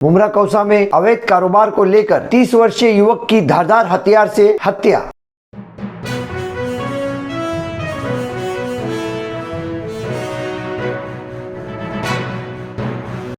मुमरा कौसा में अवैध कारोबार को लेकर 30 वर्षीय युवक की धारदार हथियार से हत्या।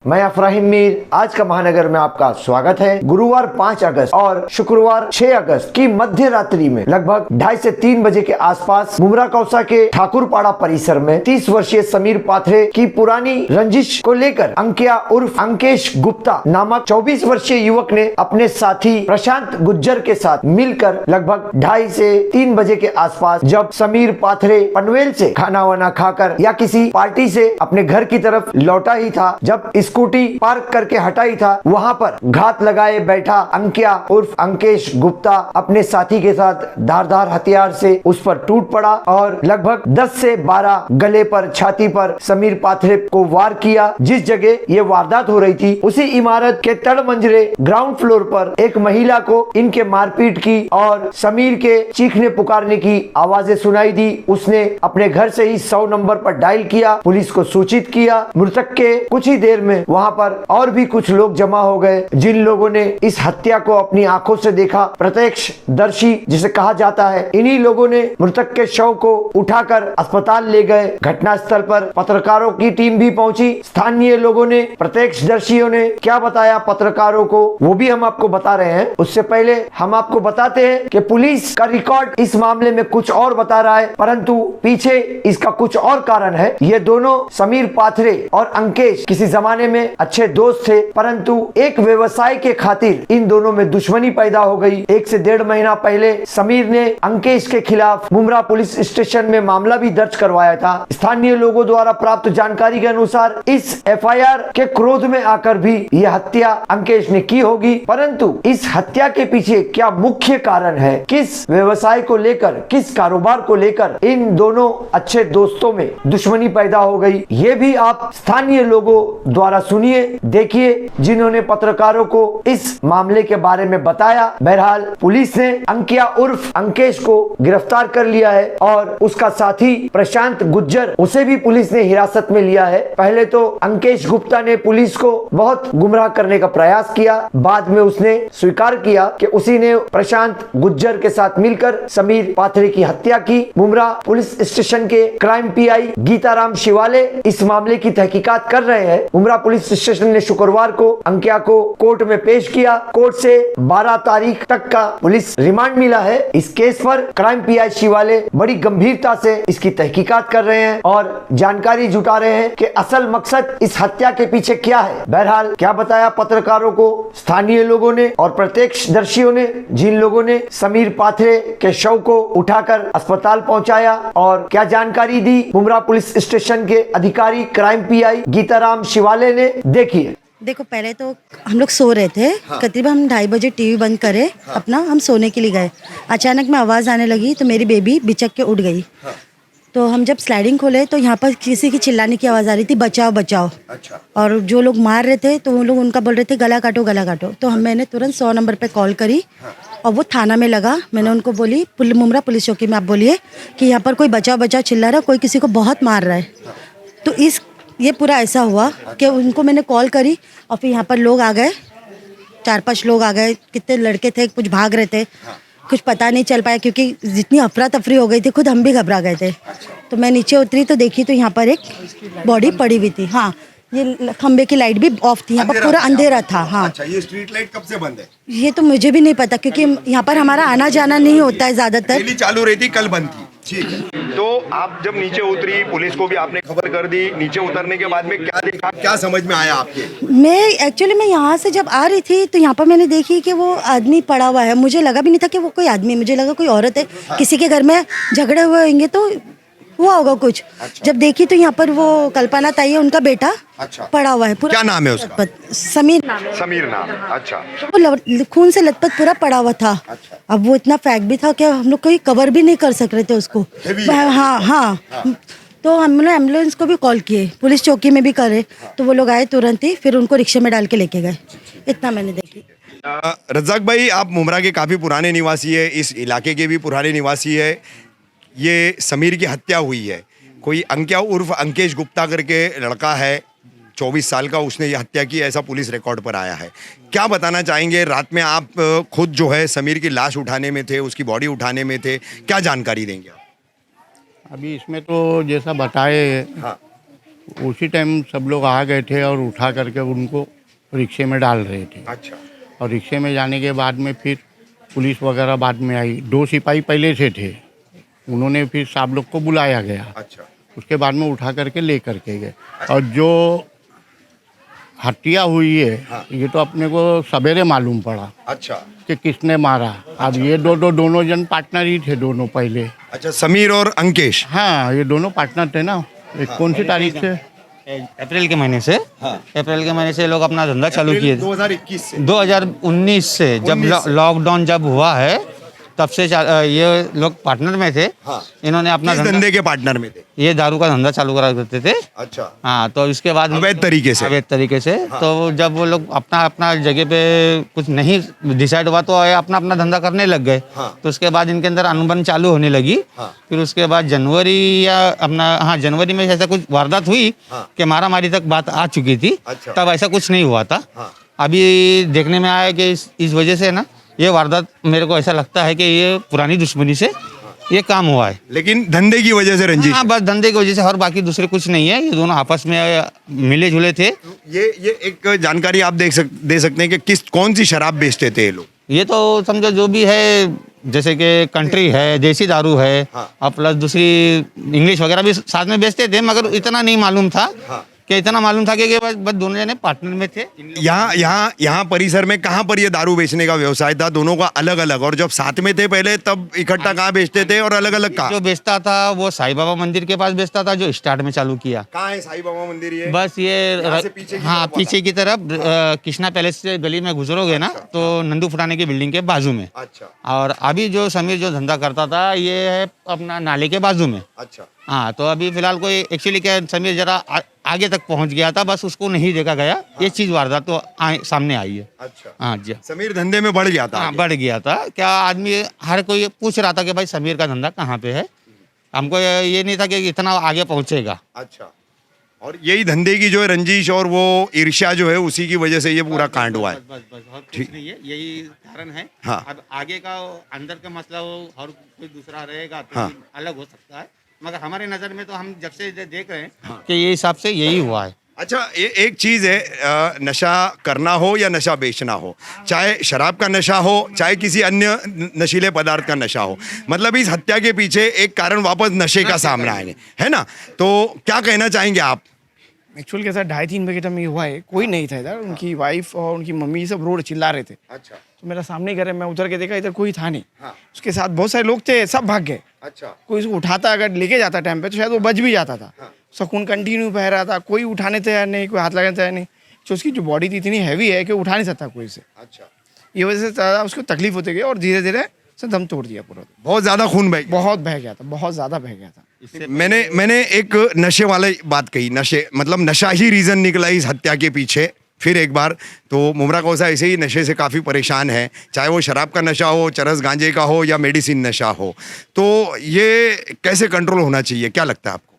मैं अफराहिम मीर, आज का महानगर में आपका स्वागत है। गुरुवार 5 अगस्त और शुक्रवार 6 अगस्त की मध्य रात्रि में लगभग 2:30 से 3 बजे के आसपास मुमरा कौसा के ठाकुरपाड़ा परिसर में 30 वर्षीय समीर पाथरे की पुरानी रंजिश को लेकर अंकिया उर्फ अंकेश गुप्ता नामक 24 वर्षीय युवक ने अपने साथी प्रशांत गुज्जर के साथ मिलकर लगभग 2:30 से 3 बजे के आसपास जब समीर पाथरे पनवेल से खाना वाना खाकर या किसी पार्टी से अपने घर की तरफ लौटा ही था, जब स्कूटी पार्क करके हटाई था, वहां पर घात लगाए बैठा अंकिया उर्फ अंकेश गुप्ता अपने साथी के साथ धारदार हथियार से उस पर टूट पड़ा और लगभग 10 से 12 गले पर, छाती पर समीर पाथरे को वार किया। जिस जगह ये वारदात हो रही थी उसी इमारत के तड़ मंजरे ग्राउंड फ्लोर पर एक महिला को इनके मारपीट की और समीर के चीखने पुकारने की आवाजें सुनाई दी। उसने अपने घर से ही 100 नंबर पर डायल किया, पुलिस को सूचित किया। मृतक के कुछ ही देर में वहां पर और भी कुछ लोग जमा हो गए, जिन लोगों ने इस हत्या को अपनी आंखों से देखा, प्रत्यक्षदर्शी जिसे कहा जाता है। इन्हीं लोगों ने मृतक के शव को उठाकर अस्पताल ले गए। घटनास्थल पर पत्रकारों की टीम भी पहुंची। स्थानीय लोगों ने, प्रत्यक्षदर्शियों ने क्या बताया पत्रकारों को, वो भी हम आपको बता रहे हैं। उससे पहले हम आपको बताते हैं कि पुलिस का रिकॉर्ड इस मामले में कुछ और बता रहा है, परंतु पीछे इसका कुछ और कारण है। ये दोनों समीर पाथरे और अंकेश किसी जमाने में अच्छे दोस्त थे, परंतु एक व्यवसाय के खातिर इन दोनों में दुश्मनी पैदा हो गई। 1 से 1.5 महीना पहले समीर ने अंकेश के खिलाफ मुमरा पुलिस स्टेशन में मामला भी दर्ज करवाया था। स्थानीय लोगों द्वारा प्राप्त जानकारी के अनुसार इस एफआईआर के क्रोध में आकर भी यह हत्या अंकेश ने की होगी, परंतु इस हत्या के पीछे क्या मुख्य कारण है, किस व्यवसाय को लेकर, किस कारोबार को लेकर इन दोनों अच्छे दोस्तों में दुश्मनी पैदा हो गई, ये भी आप स्थानीय लोगों द्वारा सुनिए, देखिए, जिन्होंने पत्रकारों को इस मामले के बारे में बताया। बहरहाल पुलिस ने अंकिया उर्फ अंकेश को गिरफ्तार कर लिया है और उसका साथी प्रशांत गुज्जर, उसे भी पुलिस ने हिरासत में लिया है। पहले तो अंकेश गुप्ता ने पुलिस को बहुत गुमराह करने का प्रयास किया, बाद में उसने स्वीकार किया कि उसी ने प्रशांत गुज्जर के साथ मिलकर समीर पाथरे की हत्या की। मुमरा पुलिस स्टेशन के क्राइम पीआई गीताराम शिवाले इस मामले की तहकीकात कर रहे हैं। मुमरा पुलिस स्टेशन ने शुक्रवार को अंकिया को कोर्ट में पेश किया। कोर्ट से 12 तारीख तक का पुलिस रिमांड मिला है। इस केस पर क्राइम पीआई शिवाले बड़ी गंभीरता से इसकी तहकीकात कर रहे हैं और जानकारी जुटा रहे हैं कि असल मकसद इस हत्या के पीछे क्या है। बहरहाल क्या बताया पत्रकारों को स्थानीय लोगों ने और प्रत्यक्षदर्शियों ने, जिन लोगों ने समीर पाथरे के शव को उठाकर अस्पताल पहुंचाया, और क्या जानकारी दी मुमरा पुलिस स्टेशन के अधिकारी क्राइम पीआई गीताराम शिवाले ने, देखिए। देखो, पहले तो हम लोग सो रहे थे। करीब हम 2:30 बजे टीवी बंद करे, अपना हम सोने के लिए गए। अचानक में आवाज़ आने लगी तो मेरी बेबी बिचक के उठ गई। तो हम जब स्लाइडिंग खोले तो यहाँ पर किसी की चिल्लाने की आवाज़ आ रही थी, बचाओ बचाओ। अच्छा। और जो लोग मार रहे थे तो वो लोग उनका बोल रहे थे गला काटो गला काटो। तो मैंने तुरंत 100 नंबर पे कॉल करी और वो थाना में लगा। मैंने उनको बोली, मुमरा पुलिस चौकी में आप बोलिए कि यहाँ पर कोई बचाओ बचाओ चिल्ला रहा है, कोई किसी को बहुत मार रहा है। तो ये पूरा ऐसा हुआ कि उनको मैंने कॉल करी और फिर यहाँ पर लोग आ गए, 4-5 लोग आ गए। कितने लड़के थे, कुछ भाग रहे थे, कुछ पता नहीं चल पाया क्योंकि जितनी अफरा तफरी हो गई थी, खुद हम भी घबरा गए थे। तो मैं नीचे उतरी तो देखी तो यहाँ पर एक बॉडी पड़ी हुई थी। हाँ, ये खंबे की लाइट भी ऑफ थी, यहाँ पर पूरा अंधेरा था। हाँ। अच्छा, ये स्ट्रीट लाइट कब से बंद है? ये तो मुझे भी नहीं पता क्योंकि यहाँ पर हमारा आना जाना नहीं होता है ज्यादातर। डेली चालू रहती, कल बंद थी। ठीक है। तो आप जब नीचे उतरी, पुलिस को भी आपने खबर कर दी, नीचे उतरने के बाद में क्या देखा, क्या समझ में आया आपके? मैं यहाँ से जब आ रही थी तो यहाँ पर मैंने देखी कि वो आदमी पड़ा हुआ है। मुझे लगा भी नहीं था कि वो कोई आदमी, मुझे लगा कोई औरत है। किसी के घर में झगड़े हुए होंगे तो हुआ होगा कुछ। अच्छा। जब देखी तो यहाँ पर वो कल्पना ताई है, उनका बेटा। अच्छा। पड़ा हुआ है पूरा। क्या नाम है उसका? समीर नाम है। समीर नाम। अच्छा। वो खून से लथपथ पूरा पड़ा हुआ था। अच्छा। अब वो इतना फैक भी था कि हम लोग कोई कवर भी नहीं कर सक रहे थे उसको। हाँ। तो हमने एम्बुलेंस को भी कॉल किए, पुलिस चौकी में भी करे। तो वो लोग आए तुरंत ही, फिर उनको रिक्शे में डाल के लेके गए। इतना मैंने देखी। रज्जाक भाई, आप मुमरा के काफ़ी पुराने निवासी है, इस इलाके के भी पुराने निवासी है। ये समीर की हत्या हुई है, कोई अंकिया उर्फ अंकेश गुप्ता करके लड़का है, 24 साल का, उसने ये हत्या की, ऐसा पुलिस रिकॉर्ड पर आया है। क्या बताना चाहेंगे? रात में आप खुद जो है समीर की लाश उठाने में थे, उसकी बॉडी उठाने में थे, क्या जानकारी देंगे आप? अभी इसमें तो जैसा बताए हाँ। उसी टाइम सब लोग आ गए थे और उठा करके उनको रिक्शे में डाल रहे थे। अच्छा। और रिक्शे में जाने के बाद में फिर पुलिस वगैरह बाद में आई। 2 सिपाही पहले से थे, उन्होंने फिर साहब लोग को बुलाया गया। अच्छा। उसके बाद में उठा करके ले करके गए। और जो हत्या हुई है हाँ। ये तो अपने को सवेरे मालूम पड़ा अच्छा। कि किसने मारा। अब ये दोनों जन पार्टनर ही थे दोनों पहले। अच्छा, समीर और अंकेश। हाँ, ये दोनों पार्टनर थे ना। कौन सी तारीख से? अप्रैल के महीने से। अप्रैल के महीने से लोग अपना धंधा चालू किए। 2021 से 2019 से जब लॉकडाउन जब हुआ है तब से ये लोग पार्टनर में थे। हाँ। इन्होंने अपना किस धंधे के पार्टनर में थे? ये दारू का धंधा चालू करा करते थे। अच्छा। हाँ, तो इसके बाद अवैध तरीके से। अवैध तरीके से। तो जब वो लोग अपना अपना जगह पे कुछ नहीं डिसाइड हुआ तो ये अपना अपना धंधा करने लग गए। हाँ। तो उसके बाद इनके अंदर अनुबंध चालू होने लगी। हाँ। फिर उसके बाद जनवरी में ऐसा कुछ वारदात हुई हाँ। कि मारा मारी तक बात आ चुकी थी। अच्छा। तब ऐसा कुछ नहीं हुआ था। हाँ। अभी देखने में आया कि इस वजह से ना ये वारदात मेरे को ऐसा लगता है कि ये पुरानी दुश्मनी से ये काम हुआ है। लेकिन धंधे की वजह से रंजिश। हाँ, बस धंधे की वजह से, और बाकी दूसरे कुछ नहीं है। ये दोनों आपस में मिले जुले थे। ये एक जानकारी आप दे सकते हैं कि कौन सी शराब बेचते थे ये लोग? ये तो समझो जो भी है, जैसे कि कंट्री है, देसी दारू है। हाँ। और प्लस दूसरी इंग्लिश वगैरह भी साथ में बेचते थे, मगर इतना नहीं मालूम था। हाँ। कि इतना मालूम था कि बस दोनों जने पार्टनर में थे। यहाँ परिसर में कहाँ पर ये दारू बेचने का व्यवसाय था दोनों का अलग अलग? और जब साथ में थे पहले तब इकट्ठा कहाँ बेचते थे और अलग अलग कहाँ? जो बेचता था वो साईं बाबा मंदिर के पास बेचता था, जो स्टार्ट में चालू किया। कहाँ है साईं बाबा मंदिर? ये बस ये यहाँ से पीछे की हाँ, तरफ पीछे की तरफ कृष्णा पैलेस से गली में गुजरोगे ना तो नंदू फुटाने की बिल्डिंग के बाजू में। अच्छा। और अभी जो समीर जो धंधा करता था ये है अपना नाले के बाजू में। अच्छा। हाँ, तो अभी फिलहाल कोई एक्चुअली क्या, समीर जरा आगे तक पहुंच गया था, बस उसको नहीं देखा गया। ये चीज वारदात तो सामने आई है। अच्छा। हाँ जी। समीर धंधे में बढ़ गया था। हाँ, बढ़ गया था। क्या आदमी हर कोई पूछ रहा था कि भाई समीर का धंधा कहाँ पे है। हमको ये नहीं था कि इतना आगे पहुंचेगा। अच्छा। और यही धंधे की जो है रंजिश और वो ईर्ष्या जो है उसी की वजह से ये पूरा कांड हुआ है। बस और कुछ नहीं है, यही कारण है। हाँ। अब आगे का अंदर का मसला हो और कोई दूसरा रहेगा तो हाँ। अलग हो सकता है, मगर हमारे नज़र में तो हम जब से देख रहे हैं कि ये हिसाब से यही हुआ है। अच्छा, एक चीज़ है, नशा करना हो या नशा बेचना हो, चाहे शराब का नशा हो चाहे किसी अन्य नशीले पदार्थ का नशा हो, मतलब इस हत्या के पीछे एक कारण वापस नशे का सामना है ना? तो क्या कहना चाहेंगे आप? एक्चुअल कैसा 2:30-3 बजे टाइम ये हुआ है, कोई नहीं था इधर। उनकी वाइफ और उनकी मम्मी सब रोड चिल्ला रहे थे। अच्छा। तो मेरा सामने घर है, मैं उधर के देखा, इधर कोई था नहीं। हाँ। उसके साथ बहुत सारे लोग थे, सब भाग गए। अच्छा। कोई उसको उठाता, अगर लेके जाता टाइम पे तो शायद वो बच भी जाता था। हाँ। सुकून कंटिन्यू बह रहा था, कोई उठाने तैयार नहीं, कोई हाथ लगाने तैयार नहीं। तो उसकी जो बॉडी थी इतनी हैवी है कि उठा नहीं सकता कोई से। अच्छा। ये वजह से ज़्यादा उसको तकलीफ होती गई और धीरे धीरे से दम तोड़ दिया पूरा। बहुत ज़्यादा खून बह गया। बहुत बह गया था, बहुत ज़्यादा बह गया था। मैंने एक नशे वाले बात कही, नशे मतलब नशा ही रीज़न निकला इस हत्या के पीछे। फिर एक बार तो मुमरा कौसा ऐसे ही नशे से काफ़ी परेशान है, चाहे वो शराब का नशा हो, चरस गांजे का हो या मेडिसिन नशा हो। तो ये कैसे कंट्रोल होना चाहिए, क्या लगता है आपको?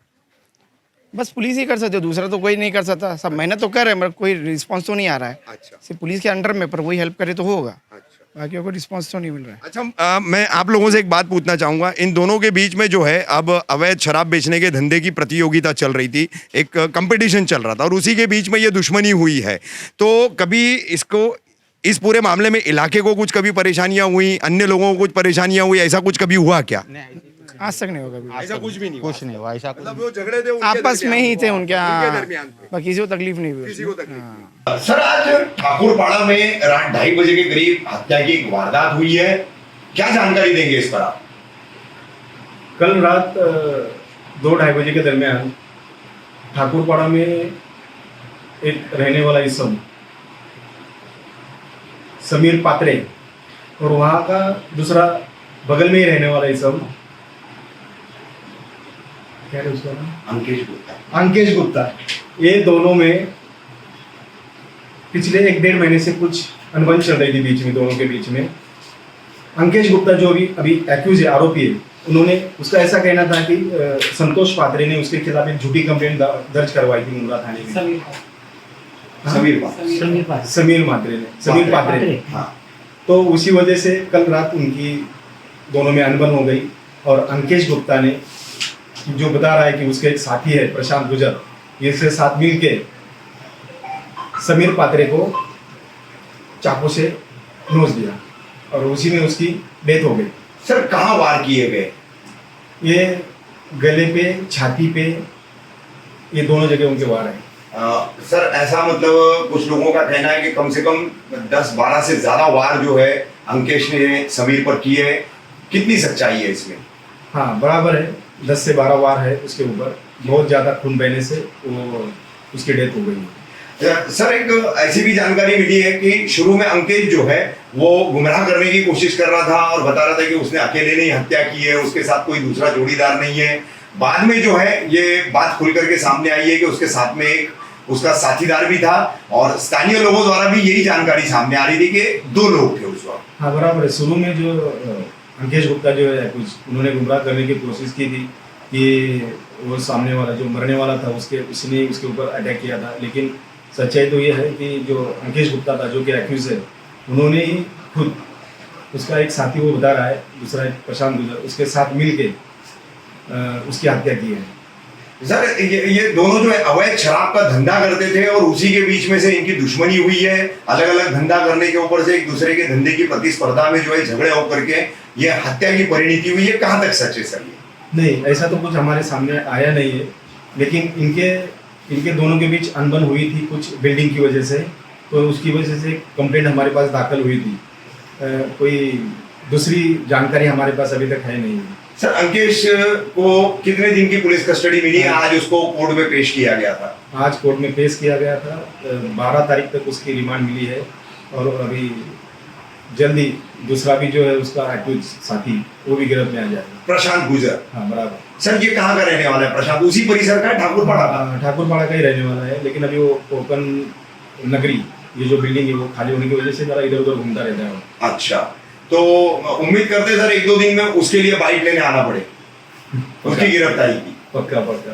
बस पुलिस ही कर सकते हो, दूसरा तो कोई नहीं कर सकता। सब मेहनत तो कर रहे हैं मगर कोई रिस्पांस तो नहीं आ रहा है। अच्छा। सिर्फ पुलिस के अंडर में, पर वही हेल्प करे तो होगा। अच्छा। बाकी को रिस्पांस तो नहीं मिल रहा है। अच्छा, मैं आप लोगों से एक बात पूछना चाहूँगा। इन दोनों के बीच में जो है अब अवैध शराब बेचने के धंधे की प्रतियोगिता चल रही थी, एक कंपटीशन चल रहा था और उसी के बीच में ये दुश्मनी हुई है। तो कभी इस पूरे मामले में इलाके को कुछ कभी परेशानियां हुई, अन्य लोगों को कुछ परेशानियां हुई, ऐसा कुछ कभी हुआ क्या? आज तक नहीं होगा कभी। ऐसा कुछ भी नहीं हुआ। कुछ नहीं हुआ ऐसा कुछ। मतलब वो झगड़े थे आपस में ही थे उनके, दरमियान थे। बाकी किसी को तकलीफ नहीं हुई। किसी को तकलीफ। सर, आज ठाकुरपाड़ा में रात 2:30 बजे के करीब हत्या की एक वारदात हुई है, क्या जानकारी देंगे इस पर आप? कल रात 2-2:30 बजे के दरमियान ठाकुरपाड़ा में एक रहने वाला इसम समीर पात्रे और वहाँ का दूसरा बगल में ही रहने वाला इसम क्या है उसका नाम? अंकेश गुप्ता। ये दोनों में पिछले 1-1.5 महीने से कुछ अनबन चल रही थी बीच में, दोनों के बीच में। अंकेश गुप्ता जो अभी एक्यूज है, आरोपी है, उन्होंने उसका ऐसा कहना था कि संतोष पात्रे ने उसके खिलाफ एक झूठी कंप्लेंट दर्ज करवाई थी मुंद्रा थाने में। समीर पात्रे। समीर पात्रे ने। हाँ। तो उसी वजह से कल रात उनकी दोनों में अनबन हो गई और अंकेश गुप्ता ने जो बता रहा है कि उसके एक साथी है प्रशांत गुजर, ये से साथ मिल के समीर पात्रे को चाकू से नोच दिया और उसी में उसकी डेथ हो गई। सर कहाँ वार किए गए? ये गले पे, छाती पे, ये दोनों जगह उनके वार हैं। सर ऐसा मतलब कुछ लोगों का कहना है कि कम से कम 10-12 से ज्यादा वार जो है अंकेश ने समीर पर किए हैं। कितनी सच्चाई है इसमें? हाँ बराबर है, 10 से 12 वार है उसके ऊपर। बहुत ज़्यादा खून बहने से वो उसकी डेथ हो गई है। सर एक ऐसी भी जानकारी मिली है कि शुरू में अंकेश जो है वो गुमराह करने की कोशिश कर रहा था और बता रहा था कि उसने अकेले नहीं हत्या की है, उसके साथ कोई दूसरा जोड़ीदार नहीं है। बाद में जो है ये बात खुल करके सामने आई है कि उसके साथ में एक उसका साथीदार भी था और स्थानीय लोगों द्वारा भी यही जानकारी सामने आ रही थी कि 2 लोग थे उस वक्त। हाँ बराबर है। शुरू में जो अंकेश गुप्ता जो है कुछ उन्होंने गुमराह करने की कोशिश की थी कि वो सामने वाला जो मरने वाला था उसने उसके ऊपर अटैक किया था, लेकिन सच्चाई तो ये है कि जो अंकेश गुप्ता था जो कि एक्यूज है, उन्होंने ही खुद उसका एक साथी वो बता रहा है, दूसरा एक प्रशांत गुजर, उसके साथ मिल के उसकी हत्या की है। सर ये दोनों जो है अवैध शराब का धंधा करते थे और उसी के बीच में से इनकी दुश्मनी हुई है। अलग अलग धंधा करने के ऊपर से एक दूसरे के धंधे की प्रतिस्पर्धा में जो है झगड़े होकर के ये हत्या की परिणति हुई है। कहाँ तक सच है सर ये? नहीं, ऐसा तो कुछ हमारे सामने आया नहीं है, लेकिन इनके दोनों के बीच अनबन हुई थी कुछ बिल्डिंग की वजह से, तो उसकी वजह से कंप्लेंट हमारे पास दाखिल हुई थी। कोई दूसरी जानकारी हमारे पास अभी तक है नहीं। सर अंकेश को कितने दिन की पुलिस कस्टडी मिली है? आज उसको कोर्ट में पेश किया गया था। आज कोर्ट में पेश किया गया था। 12 तारीख तक उसकी रिमांड मिली है और अभी जल्दी दूसरा भी जो है उसका एक्यूज साथी वो भी गिरफ्त में आ जाएगा, प्रशांत गुजर। हाँ बराबर। सर ये कहाँ का रहने वाला है प्रशांत? उसी परिसर का है, ठाकुरपाड़ा का? ठाकुरपाड़ा का ही रहने वाला है, लेकिन अभी वो कोकन नगरी ये जो बिल्डिंग है वो खाली होने की वजह से जरा इधर उधर घूमता रहता है वो। अच्छा, तो उम्मीद करते हैं सर 1-2 दिन में उसके लिए बाइक लेने आना पड़े, उसकी गिरफ्तारी की। पक्का पक्का।